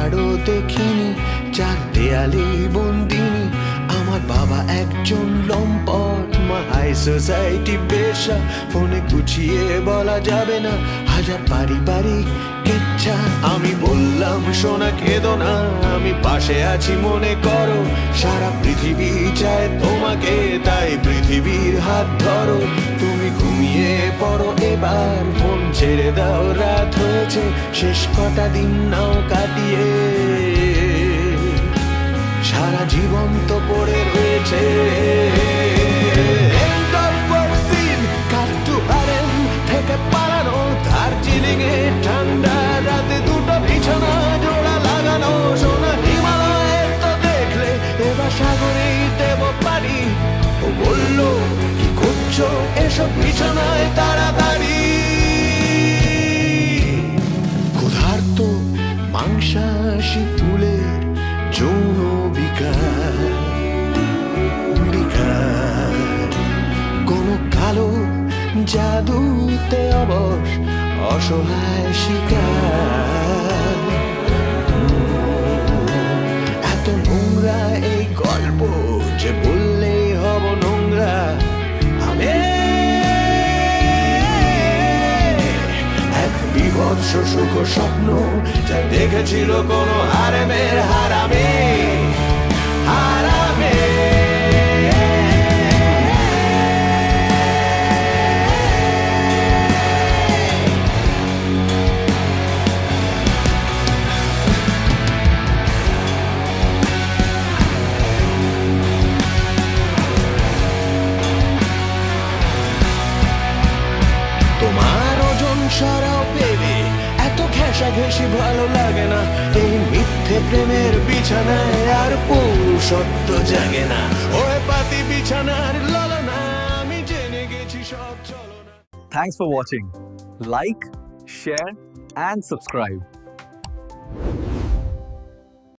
একবারও দেখিনি, চার দেয়ালে বন্দিনী। আমার বাবা একজন লম্পট, মা হাই সোসাইটি পেশা। ফোনে গুছিয়ে বলা যাবে না, হাজার পারিবারিক ইচ্ছা। আমি বললাম সোনা কেঁদো না, আমি পাশে আছি মনে করো। সারা পৃথিবী চায় তোমাকে, তাই পৃথিবীর হাত ধরো। তুমি ঘুমিয়ে পড়ো এবার, ফোন ছেড়ে দাও, রাত হয়েছে। শেষ কটা দিন নাও কাটিয়ে, সারা জীবন তো পড়ে রয়েছে। থেকে পালানো দার্জিলিং এ ঠান্ডা রাতে, দুটো বিছানা জোড়া লাগানো। সোনা হিমালয়ে তো দেখলে, এবার সাগরেই দেব পারি। ও বললো কি করছো এসব বিছানায় তাড়াতাড়ি। ক্ষুধার্ত মাংসাশী ফুলের যৌন বিকার, কোনো কালো জাদুতে অবশ অসহায় শিকার। এত নোংরা এই গল্প যে বললেই হব নোংরা। আমি এক বিভৎস সুখ স্বপ্ন যা দেখেছিল কোনো হারেমের হারামে, হারামে। তোমার ওজন সরাও পেবে, এত ঘেঁষাঘেঁষি ভালো লাগে না। এই মিথ্যে প্রেমের বিছানায় আর পুরুষত্ব জাগে না। ওই পাতি বিছানার ললনা, আমি জেনে গেছি সব চলো না। Thanks for watching. Like, share and subscribe.